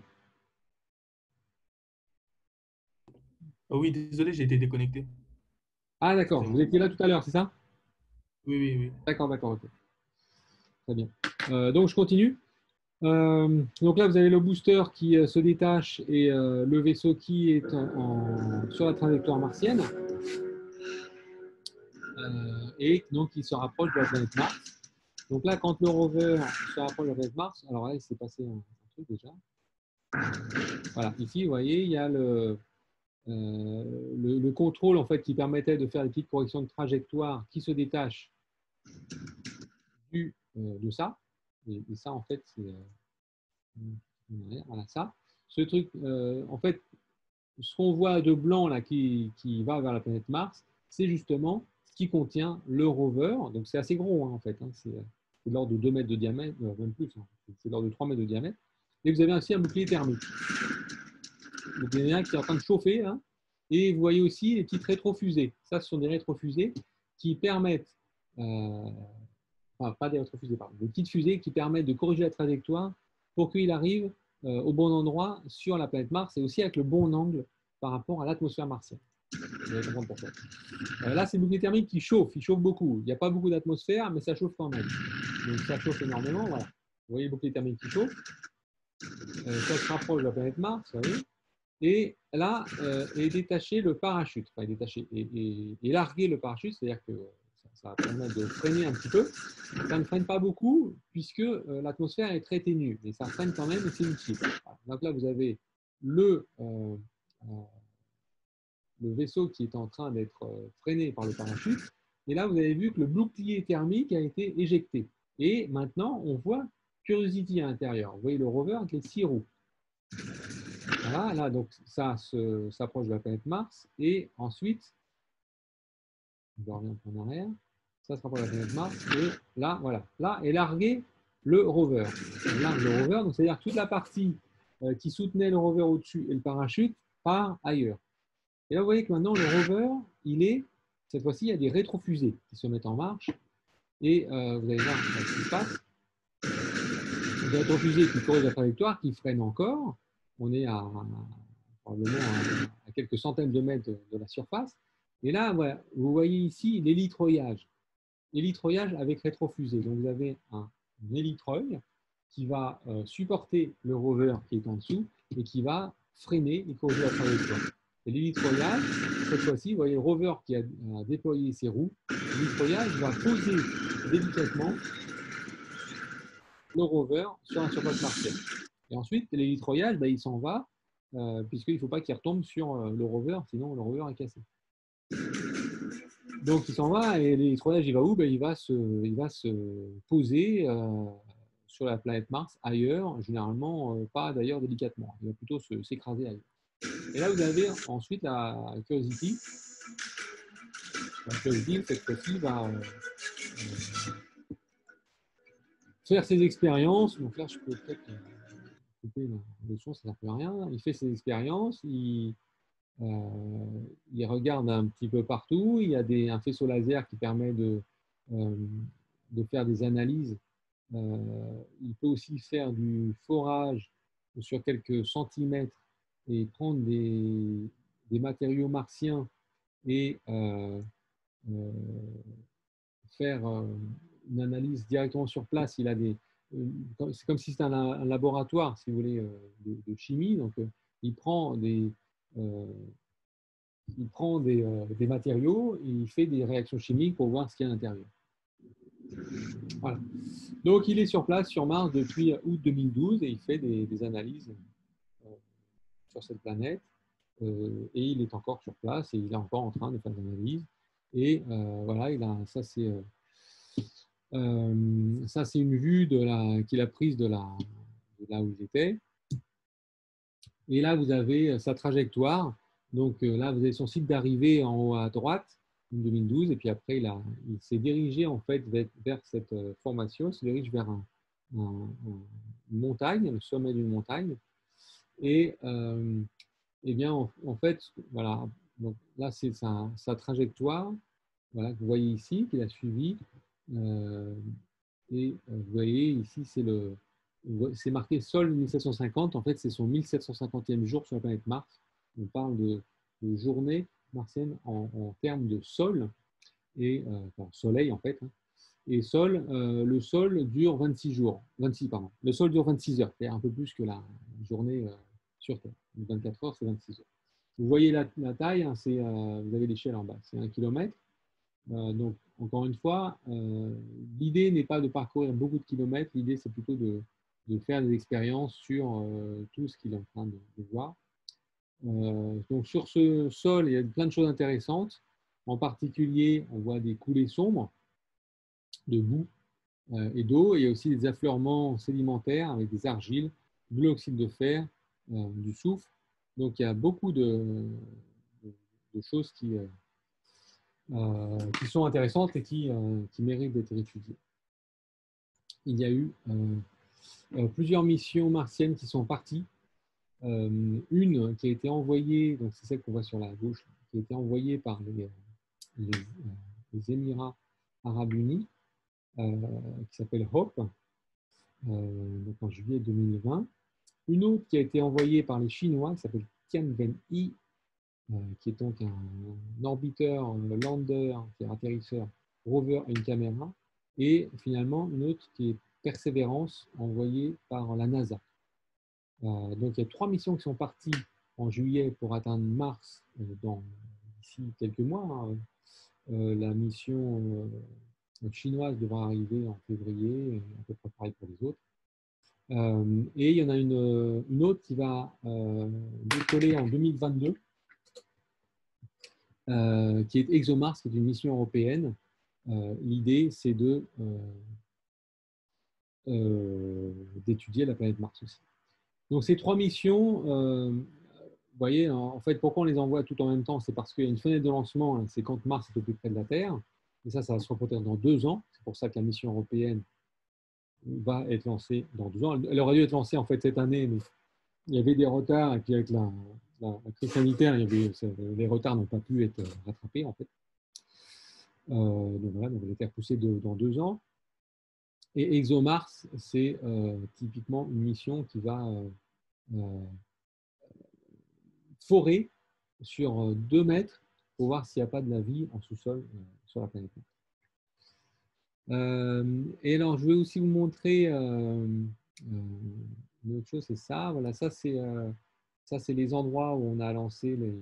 Oh oui, désolé, j'ai été déconnecté. Ah d'accord, vous Excusez-moi. étiez là tout à l'heure, c'est ça? Oui, oui, oui. D'accord, d'accord, ok. Très bien. Donc je continue. Donc là, vous avez le booster qui se détache et le vaisseau qui est sur la trajectoire martienne et donc il se rapproche de la planète Mars. Donc là, quand le rover se rapproche de la planète Mars, alors là, il s'est passé un truc déjà. Voilà, ici, vous voyez, il y a le contrôle en fait, qui permettait de faire des petites corrections de trajectoire qui se détachent de ça. Et ça, en fait, c'est voilà, ça. Ce truc, en fait, ce qu'on voit de blanc là qui va vers la planète Mars, c'est justement ce qui contient le rover. Donc c'est assez gros hein, en fait, hein, c'est de l'ordre de 2 mètres de diamètre, même plus, hein, c'est de l'ordre de 3 mètres de diamètre. Et vous avez aussi un bouclier thermique. Donc il y en a un qui est en train de chauffer. Hein, et vous voyez aussi les petites rétrofusées. Ça, ce sont des rétrofusées qui permettent, enfin pas des rétrofusées, pardon, des petites fusées qui permettent de corriger la trajectoire pour qu'il arrive au bon endroit sur la planète Mars et aussi avec le bon angle par rapport à l'atmosphère martienne. Vous allez comprendre pourquoi. Là, c'est le bouclier thermique qui chauffe, il chauffe beaucoup. Il n'y a pas beaucoup d'atmosphère, mais ça chauffe quand même. Donc ça chauffe énormément, voilà. Vous voyez le bouclier thermique qui chauffe. Ça se rapproche de la planète Mars, vous voyez. Et là est détaché le parachute, enfin, détaché, et largué le parachute, c'est-à-dire que ça va permettre de freiner un petit peu. Ça ne freine pas beaucoup puisque l'atmosphère est très ténue, mais ça freine quand même et c'est utile. Voilà. Donc là, vous avez le, euh, le vaisseau qui est en train d'être freiné par le parachute. Et là, vous avez vu que le bouclier thermique a été éjecté. Et maintenant, on voit Curiosity à l'intérieur. Vous voyez le rover avec les 6 roues. Voilà, là, donc ça s'approche de la planète Mars. Et ensuite, je reviens un peu en arrière, ça se rapproche de la planète Mars. Et là, voilà, là est largué le rover. On largue le rover, donc c'est-à-dire toute la partie qui soutenait le rover au-dessus et le parachute part ailleurs. Et là, vous voyez que maintenant, le rover, cette fois-ci, il y a des rétrofusées qui se mettent en marche. Et vous allez voir ce qui se passe. Des rétrofusées qui corrigent la trajectoire, qui freinent encore. On est probablement à quelques centaines de mètres de la surface. Et là, voilà, vous voyez ici l'hélitreuillage. L'hélitreuillage avec rétrofusée. Donc, vous avez un hélitreuil qui va supporter le rover qui est en dessous et qui va freiner et corriger la trajectoire. Et l'hélitreuillage, cette fois-ci, vous voyez le rover qui a déployé ses roues. L'hélitreuillage va poser délicatement le rover sur la surface martienne. Et ensuite, l'hélitreuillage, il s'en va, puisqu'il ne faut pas qu'il retombe sur le rover, sinon le rover est cassé. Donc, il s'en va et l'hélitreuillage, il va où? Il va se poser sur la planète Mars, ailleurs, généralement pas d'ailleurs délicatement. Il va plutôt s'écraser ailleurs. Et là, vous avez ensuite la Curiosity. La Curiosity, cette fois-ci, va faire ses expériences. Donc là, je peux peut-être couper le son, ça ne sert plus à rien. Il fait ses expériences, il regarde un petit peu partout. Il y a un faisceau laser qui permet de faire des analyses. Il peut aussi faire du forage sur quelques centimètres et prendre des matériaux martiens et faire une analyse directement sur place. C'est comme si c'était un laboratoire, si vous voulez, de chimie. Donc, il prend des matériaux et il fait des réactions chimiques pour voir ce qu'il y a à l'intérieur. Voilà. Donc, il est sur place, sur Mars, depuis août 2012 et il fait des analyses sur cette planète. Et il est encore sur place et il est encore en train de faire des analyses. Et voilà, ça c'est une vue qu'il a prise de là où il était. Et là, vous avez sa trajectoire. Donc là, vous avez son site d'arrivée en haut à droite, en 2012. Et puis après, il s'est dirigé en fait vers cette formation. Il se dirige vers une montagne, le sommet d'une montagne. Et eh bien, en fait, voilà. Donc là, c'est sa trajectoire, voilà, que vous voyez ici, qu'il a suivi. Et vous voyez ici, c'est marqué Sol 1750. En fait, c'est son 1750e jour sur la planète Mars. On parle de journée martienne en termes de sol et enfin, soleil en fait. Hein. Et le sol dure 26 jours. 26, pardon. Le sol dure 26 heures, c'est un peu plus que la journée sur Terre. 24 heures, c'est 26 heures. Vous voyez la taille, hein, vous avez l'échelle en bas, c'est 1 kilomètre. Donc, encore une fois, l'idée n'est pas de parcourir beaucoup de kilomètres, l'idée c'est plutôt de faire des expériences sur tout ce qu'il est en train de voir. Donc, sur ce sol, il y a plein de choses intéressantes. En particulier, on voit des coulées sombres de boue et d'eau. Il y a aussi des affleurements sédimentaires avec des argiles, de l'oxyde de fer, du soufre. Donc, il y a beaucoup de choses qui sont intéressantes et qui méritent d'être étudiées. Il y a eu plusieurs missions martiennes qui sont parties. Une qui a été envoyée, donc c'est celle qu'on voit sur la gauche, qui a été envoyée par les Émirats arabes unis, qui s'appelle Hope, donc en juillet 2020. Une autre qui a été envoyée par les Chinois, qui s'appelle Tianwen-I, qui est donc un orbiteur, un lander, qui est un atterrisseur, rover et une caméra. Et finalement, une autre qui est Perseverance, envoyée par la NASA. Donc, il y a 3 missions qui sont parties en juillet pour atteindre Mars d'ici quelques mois. La mission chinoise devra arriver en février, à peu près pareil pour les autres. Et il y en a une autre qui va décoller en 2022, qui est ExoMars, qui est une mission européenne. L'idée, c'est d'étudier la planète Mars aussi. Donc ces trois missions, vous voyez, en fait, pourquoi on les envoie tout en même temps? C'est parce qu'il y a une fenêtre de lancement, hein, c'est quand Mars est au plus près de la Terre. Et ça va se reproduire dans 2 ans. C'est pour ça que la mission européenne va être lancée dans 2 ans. Elle aurait dû être lancée en fait cette année, mais il y avait des retards. Et puis avec la crise sanitaire, les retards n'ont pas pu être rattrapés en fait. Donc voilà, donc elle a été repoussée dans 2 ans. Et ExoMars, c'est typiquement une mission qui va forer sur 2 mètres pour voir s'il n'y a pas de la vie en sous-sol sur la planète. Et alors, je vais aussi vous montrer une autre chose, c'est ça. Voilà, ça, c'est les endroits où on a lancé les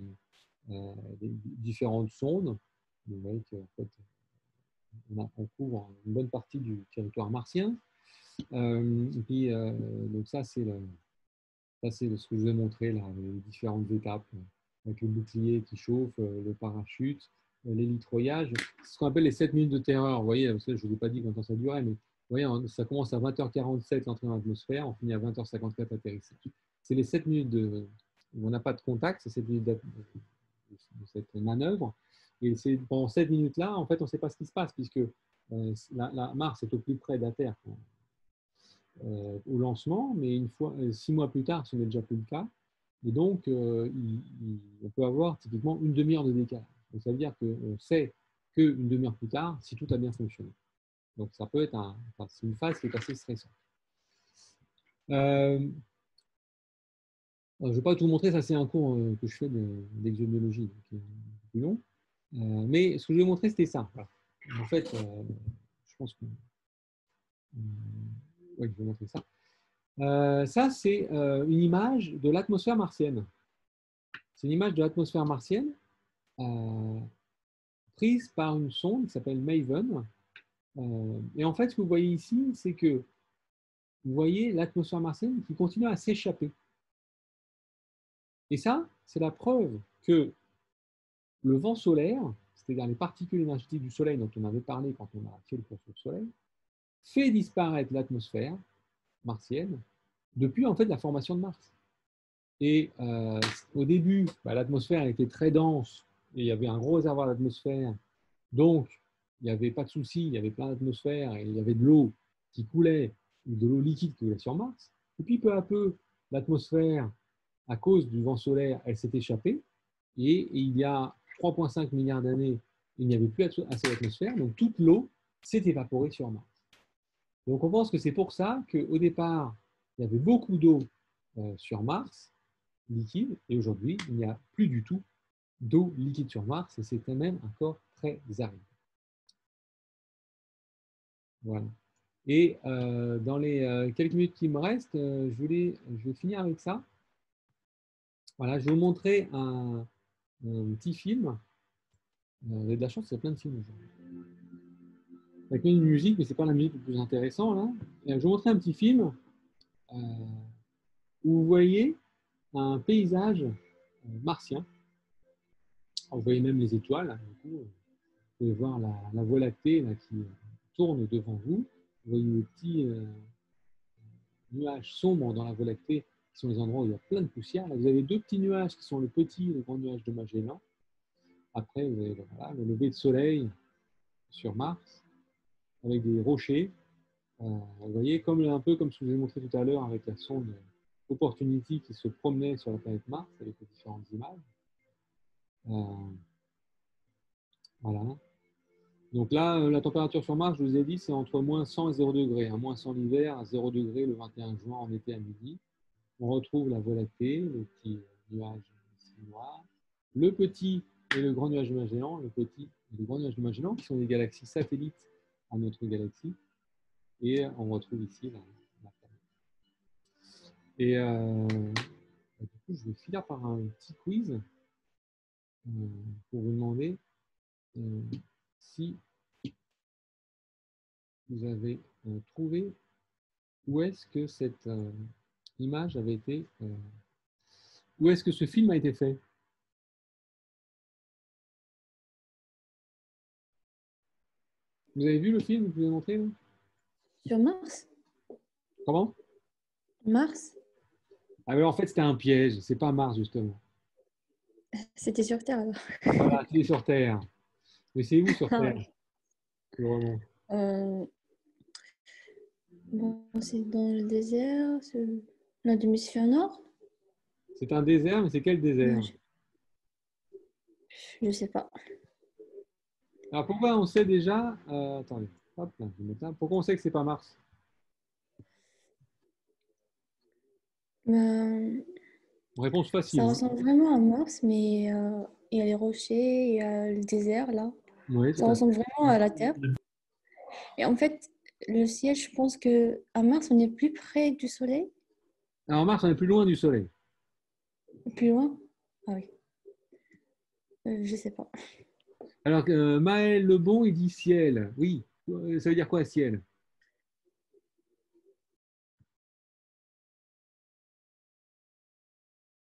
différentes sondes. Vous voyez qu'en fait, on couvre une bonne partie du territoire martien. Et puis, donc ça, c'est ce que je vous ai montré, là, les différentes étapes, avec le bouclier qui chauffe, le parachute, l'hélitroyage, ce qu'on appelle les 7 minutes de terreur. Vous voyez, je ne vous ai pas dit combien de temps ça durait, mais vous voyez, ça commence à 20h47, l'entrée dans l'atmosphère, on finit à 20h54, l'atterrissage. C'est les 7 minutes où on n'a pas de contact, c'est 7 minutes de cette manœuvre. Et c'est pendant 7 minutes-là, en fait, on ne sait pas ce qui se passe, puisque la Mars est au plus près de la Terre au lancement, mais 6 mois plus tard, ce n'est déjà plus le cas. Et donc, on peut avoir typiquement une demi-heure de décalage. Donc, ça veut dire qu'on sait qu'une demi-heure plus tard, si tout a bien fonctionné. Donc, ça peut être c'est une phase qui est assez stressante. Je ne vais pas tout vous montrer, ça c'est un cours que je fais d'exobiologie, qui est un peu plus long. Mais ce que je vais vous montrer, c'était ça. Voilà. En fait, je pense que... oui, je vais vous montrer ça. Ça, c'est une image de l'atmosphère martienne. C'est une image de l'atmosphère martienne prise par une sonde qui s'appelle MAVEN. Et en fait, ce que vous voyez ici, c'est que vous voyez l'atmosphère martienne qui continue à s'échapper. Et ça, c'est la preuve que le vent solaire, c'est-à-dire les particules énergétiques du Soleil dont on avait parlé quand on a fait le cours sur le Soleil, fait disparaître l'atmosphère martienne depuis en fait la formation de Mars. Et au début, l'atmosphère était très dense et il y avait un gros réservoir d'atmosphère. Donc, il n'y avait pas de souci, il y avait plein d'atmosphère et il y avait de l'eau qui coulait, ou de l'eau liquide qui coulait sur Mars. Et puis, peu à peu, l'atmosphère, à cause du vent solaire, elle s'est échappée. Et il y a 3,5 milliards d'années, il n'y avait plus assez d'atmosphère. Donc, toute l'eau s'est évaporée sur Mars. Donc, on pense que c'est pour ça qu'au départ, il y avait beaucoup d'eau sur Mars, liquide, et aujourd'hui, il n'y a plus du tout d'eau liquide sur Mars, et c'est même un corps très aride. Voilà. Et dans les quelques minutes qui me restent, je vais finir avec ça. Voilà, je vais vous montrer un petit film. Vous avez de la chance, il y a plein de films aujourd'hui. Avec une musique, mais ce n'est pas la musique la plus intéressante. Là. Je vais vous montrer un petit film où vous voyez un paysage martien. Alors, vous voyez même les étoiles. Là, du coup, vous pouvez voir la Voie lactée là, qui tourne devant vous. Vous voyez les petits nuages sombres dans la Voie lactée, qui sont les endroits où il y a plein de poussière. Là, vous avez 2 petits nuages qui sont le petit et le grand nuage de Magellan. Après, vous avez le lever de soleil sur Mars, avec des rochers. Vous voyez, un peu comme ce que je vous ai montré tout à l'heure avec la sonde Opportunity qui se promenait sur la planète Mars avec les différentes images. Voilà. Donc là, la température sur Mars, je vous ai dit, c'est entre moins 100 et 0 degré. Moins 100 l'hiver, à 0 degré le 21 juin en été à midi. On retrouve la Voie lactée, le petit nuage noir, le petit et le grand nuage de Magellan, le petit et le grand nuage de Magellan, qui sont des galaxies satellites à notre galaxie. Et on retrouve ici la planète. Et du coup, Je vais finir par un petit quiz pour vous demander si vous avez trouvé où est-ce que cette image avait été, où est-ce que ce film a été fait. Vous avez vu le film? Vous pouvez montrer là? Sur Mars? Comment? Mars? Ah mais en fait, c'était un piège. C'est pas Mars, justement. C'était sur Terre alors. Voilà, c'est sur Terre. Mais c'est où sur Ah Terre? ouais. C'est vraiment. Bon, c'est dans le désert, c'est dans l'hémisphère nord? C'est un désert, mais c'est quel désert? Non, je sais pas. Alors pourquoi on sait déjà. Attendez, hop là, je vais mettre là. Pourquoi on sait que c'est pas Mars? Ben, Réponse facile. ça Hein. ressemble vraiment à Mars, mais il y a les rochers, il y a le désert là. Oui, Ça tout à fait. ressemble vraiment à la Terre. Et en fait, le ciel, je pense que à Mars, on est plus près du Soleil, Alors Mars, on est plus loin du Soleil. plus loin. Ah oui, je sais pas. Alors Maël Lebon, il dit ciel. Oui, ça veut dire quoi ciel?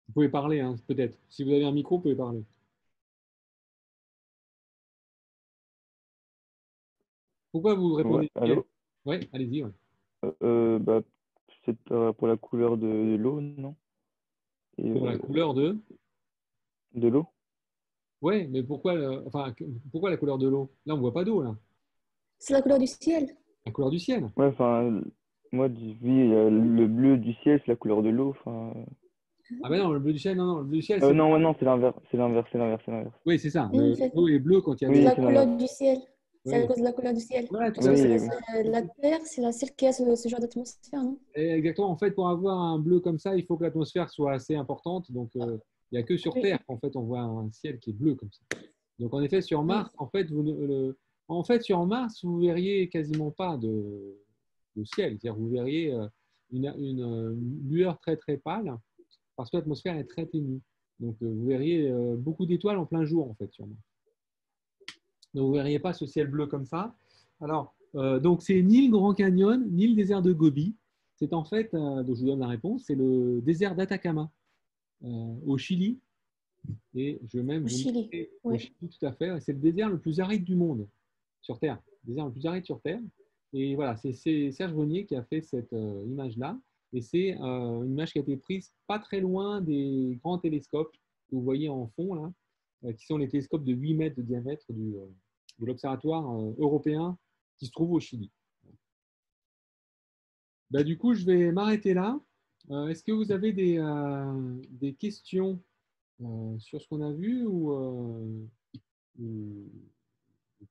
Vous pouvez parler, hein, peut-être. Si vous avez un micro, vous pouvez parler. Pourquoi vous Ouais, répondez ciel? allô? Oui, allez-y. Ouais. Bah, c'est pour la couleur de l'eau, non? Et, Pour la couleur de. de l'eau? Ouais, mais pourquoi, enfin, pourquoi la couleur de l'eau? Là, on voit pas d'eau, là. C'est la couleur du ciel. La couleur du ciel. Ouais, enfin, moi, oui, le bleu du ciel, c'est la couleur de l'eau. Enfin, Ah ben non, le bleu du ciel, non, non, le bleu du ciel, c'est. non, ouais, non, c'est l'inverse, c'est l'inverse, c'est l'inverse, c'est l'inverse. Oui, c'est ça. Non, en fait, L'eau est bleue quand il y a c'est des. Oui, la c'est couleur l'inverse. du ciel. C'est à Oui, cause de la couleur du ciel. voilà, tout Parce à que c'est fait. Oui, la, oui. la Terre, c'est la seule qui a ce genre d'atmosphère, non? Et exactement. En fait, pour avoir un bleu comme ça, il faut que l'atmosphère soit assez importante. Donc, il n'y a que sur Oui, Terre qu'en fait, on voit un ciel qui est bleu comme ça. Donc, en effet, sur oui. Mars, en fait, en fait, sur Mars, vous verriez quasiment pas de ciel. C'est-à-dire, vous verriez une lueur très, très pâle parce que l'atmosphère est très ténue. Donc, vous verriez beaucoup d'étoiles en plein jour, en fait, sur Mars. Donc, vous ne verriez pas ce ciel bleu comme ça. Alors, donc, c'est ni le Grand Canyon, ni le désert de Gobi. C'est en fait, donc je vous donne la réponse, c'est le désert d'Atacama au Chili. Et je vais même Au vous Chili. montrer au Oui. Chili, tout à fait. C'est le désert le plus aride du monde sur Terre. Le désert le plus aride sur Terre. Et voilà, c'est Serge Vonnier qui a fait cette image-là. Et c'est une image qui a été prise pas très loin des grands télescopes que vous voyez en fond, là, qui sont les télescopes de 8 mètres de diamètre de l'Observatoire européen qui se trouve au Chili. Bah, du coup, je vais m'arrêter là. Est-ce que vous avez des questions sur ce qu'on a vu ou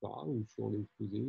pas, ou sur l'exposé